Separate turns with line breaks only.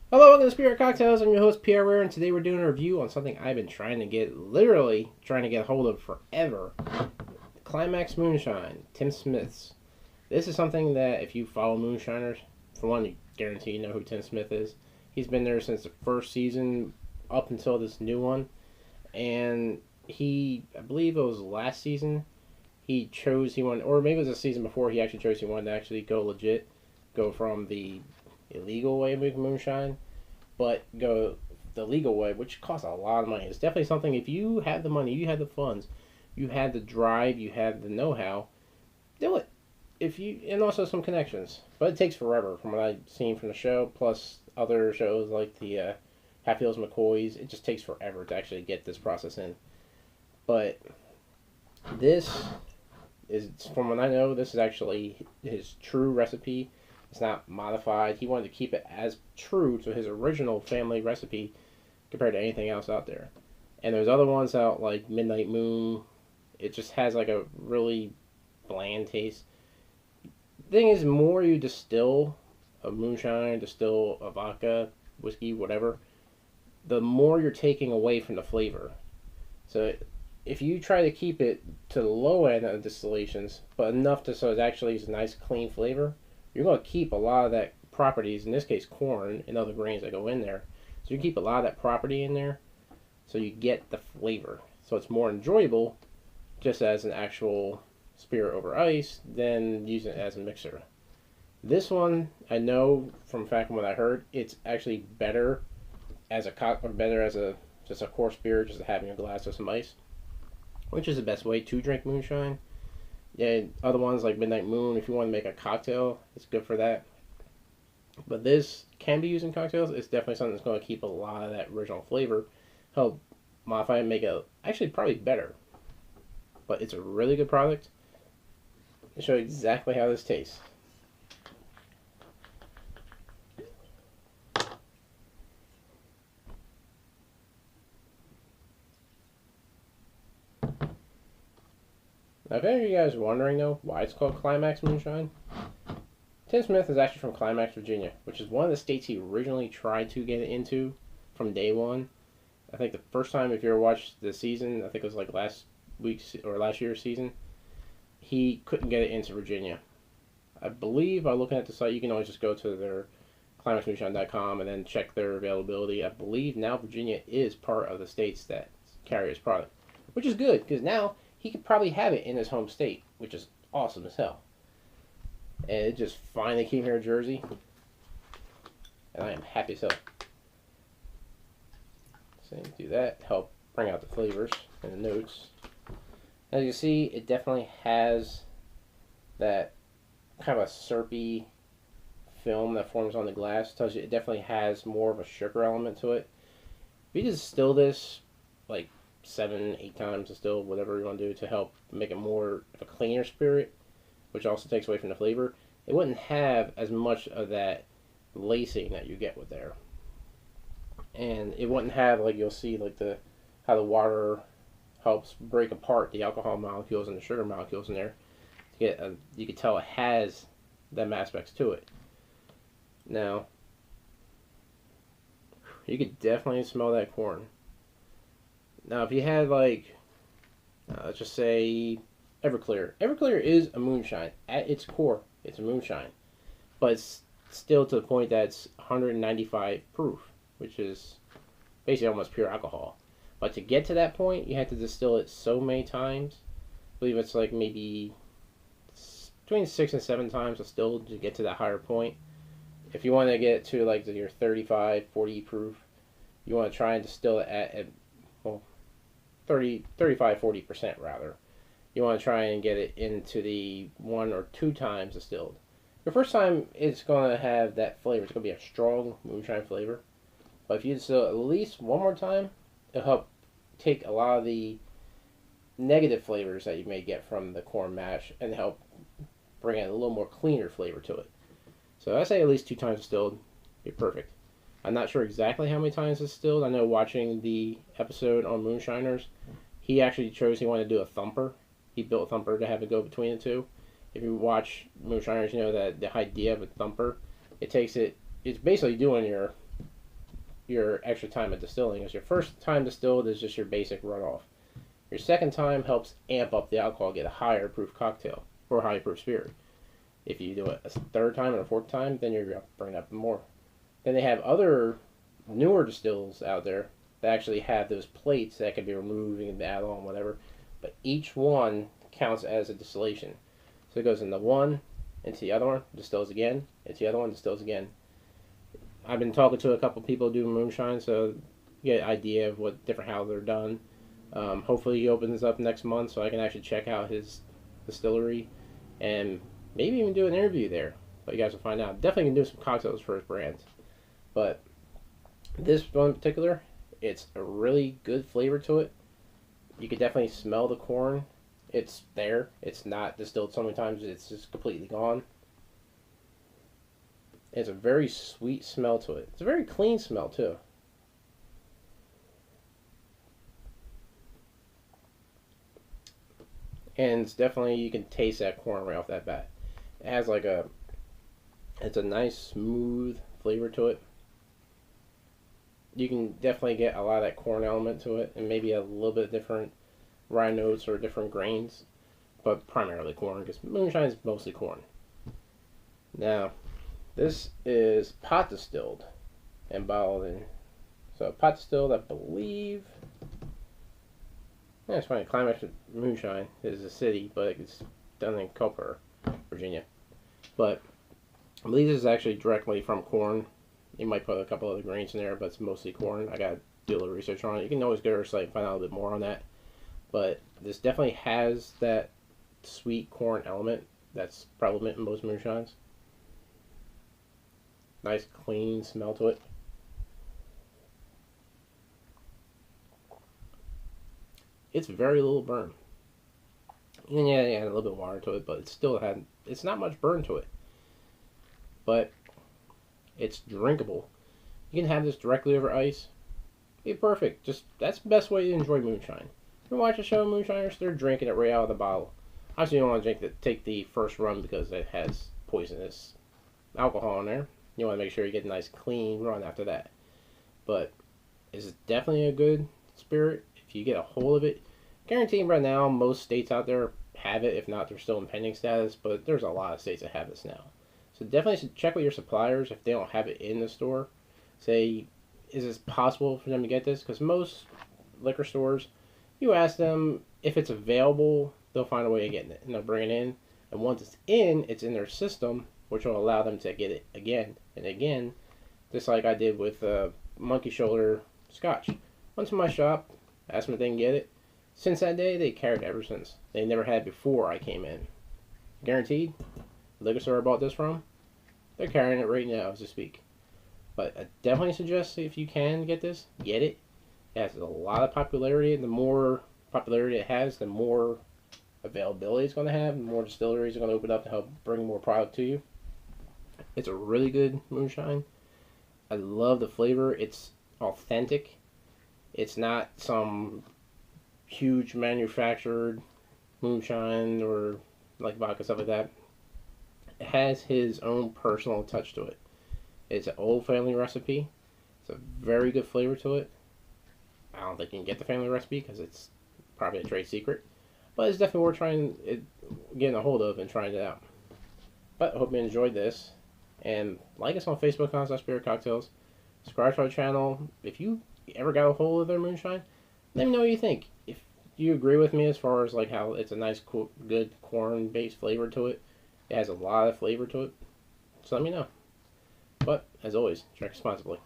Hello, welcome to Spirit Cocktails. I'm your host, Pierre Ware, and today we're doing a review on something I've been literally trying to get hold of forever. Climax Moonshine, Tim Smith's. This is something that if you follow Moonshiners, for one, you guarantee you know who Tim Smith is. He's been there since the first season up until this new one. And I believe it was last season, he wanted, or maybe it was the season before, he actually chose he wanted to actually go legit, go from the illegal way of making moonshine, but go the legal way, which costs a lot of money. It's definitely something, if you have the money, you have the funds, you have the drive, you have the know-how, do it. And also some connections. But it takes forever from what I've seen from the show, plus other shows like the Hatfields McCoys. It just takes forever to actually get this process in. But this is, from what I know, this is actually his true recipe. It's not modified. He wanted to keep it as true to his original family recipe compared to anything else out there. And there's other ones out like Midnight Moon. It just has like a really bland taste. The thing is, more you distill a moonshine, distill a vodka, whiskey, whatever, the more you're taking away from the flavor. So if you try to keep it to the low end of distillations, but enough to so it actually is a nice clean flavor, you're going to keep a lot of that properties, in this case corn and other grains that go in there. So you keep a lot of that property in there so you get the flavor. So it's more enjoyable just as an actual spirit over ice than using it as a mixer. This one, I know from fact from what I heard, it's actually better as just a core spirit, just having a glass of some ice, which is the best way to drink moonshine. Yeah, other ones like Midnight Moon, if you want to make a cocktail, it's good for that. But this can be used in cocktails. It's definitely something that's going to keep a lot of that original flavor, help modify and make it actually probably better. But it's a really good product. I'll show you exactly how this tastes. Now, if any of you guys are wondering, though, why it's called Climax Moonshine, Tim Smith is actually from Climax, Virginia, which is one of the states he originally tried to get into from day one. I think the first time, if you ever watched the season, I think it was like last year's season, he couldn't get it into Virginia. I believe by looking at the site, you can always just go to their climaxmoonshine.com and then check their availability. I believe now Virginia is part of the states that carry his product, which is good because now he could probably have it in his home state, which is awesome as hell. And it just finally came here to Jersey, and I am happy as hell. So do that, help bring out the flavors and the notes. As you see, it definitely has that kind of a syrupy film that forms on the glass. Tells you it definitely has more of a sugar element to it. If you distill this like 7, 8 times distilled, whatever you want to do to help make it more of a cleaner spirit, which also takes away from the flavor, it wouldn't have as much of that lacing that you get with there. And it wouldn't have, like you'll see, like how the water helps break apart the alcohol molecules and the sugar molecules in there. You could tell it has them aspects to it. Now, you could definitely smell that corn. Now, if you had like, let's just say Everclear. Everclear is a moonshine. At its core, it's a moonshine. But it's still to the point that it's 195 proof, which is basically almost pure alcohol. But to get to that point, you have to distill it so many times. I believe it's like maybe between 6 and 7 times distilled to get to that higher point. If you want to get to like your 35, 40 proof, you want to try and distill it at 35, 40% rather. You want to try and get it into the 1 or 2 times distilled. The first time, it's going to have that flavor. It's going to be a strong moonshine flavor. But if you distill it at least 1 more time, it'll help take a lot of the negative flavors that you may get from the corn mash and help bring in a little more cleaner flavor to it. So I say at least 2 times distilled, be perfect. I'm not sure exactly how many times distilled. I know watching the episode on Moonshiners, he actually chose he wanted to do a thumper. He built a thumper to have it go between the two. If you watch Moonshiners, you know that the idea of a thumper, it's basically doing your your extra time of distilling. Is your first time distilled is just your basic runoff. Your second time helps amp up the alcohol, get a higher proof cocktail or higher proof spirit. If you do it a third time and a fourth time, then you're going to bring up more. Then they have other newer distills out there that actually have those plates that can be removed and add on, whatever. But each one counts as a distillation. So it goes into one, into the other one, distills again, into the other one, distills again. I've been talking to a couple people doing moonshine, so you get an idea of what different how they're done. Hopefully he opens up next month so I can actually check out his distillery and maybe even do an interview there. But you guys will find out. Definitely can do some cocktails for his brands. But this one in particular, it's a really good flavor to it. You can definitely smell the corn. It's there. It's not distilled so many times it's just completely gone. It's a very sweet smell to it. It's a very clean smell too. And it's definitely, you can taste that corn right off that bat. It has like it's a nice smooth flavor to it. You can definitely get a lot of that corn element to it, and maybe a little bit different rye notes or different grains, but primarily corn, because moonshine is mostly corn. Now, this is pot distilled and bottled in. So pot distilled, I believe. Yeah, it's funny. Climax Moonshine is a city, but it's done in Culper, Virginia. But I believe this is actually directly from corn. You might put a couple other grains in there, but it's mostly corn. I got to do a little research on it. You can always go to our site and find out a little bit more on that. But this definitely has that sweet corn element that's prevalent in most moonshines. Nice clean smell to it. It's very little burn. And yeah, a little bit of water to it, but it's not much burn to it. But it's drinkable. You can have this directly over ice. It'd be perfect. That's the best way to enjoy moonshine. You watch a show of moonshiners, they're drinking it right out of the bottle. Obviously, you don't want to take the first run because it has poisonous alcohol in there. You want to make sure you get a nice clean run after that. But it's definitely a good spirit if you get a hold of it. Guaranteed right now, most states out there have it. If not, they're still in pending status. But there's a lot of states that have this now. So definitely check with your suppliers if they don't have it in the store. Say, is it possible for them to get this? Because most liquor stores, you ask them if it's available, they'll find a way of getting it. And they'll bring it in. And once it's in their system, which will allow them to get it again and again. Just like I did with Monkey Shoulder Scotch. Went to my shop, asked them if they can get it. Since that day, they carried it ever since. They never had before I came in. Guaranteed. The liquor store I bought this from, they're carrying it right now as we speak. But I definitely suggest if you can get this, get it. It has a lot of popularity. The more popularity it has, the more availability it's going to have. The more distilleries are going to open up to help bring more product to you. It's a really good moonshine. I love the flavor. It's authentic. It's not some huge manufactured moonshine or like vodka, stuff like that. It has his own personal touch to it. It's an old family recipe. It's a very good flavor to it. I don't think you can get the family recipe because it's probably a trade secret. But it's definitely worth getting a hold of and trying it out. But I hope you enjoyed this. And like us on Facebook, Spirit Cocktails. Subscribe to our channel. If you ever got a hold of their moonshine, let me know what you think. If you agree with me as far as like how it's a nice, cool, good corn-based flavor to it. It has a lot of flavor to it. So let me know. But, as always, drink responsibly.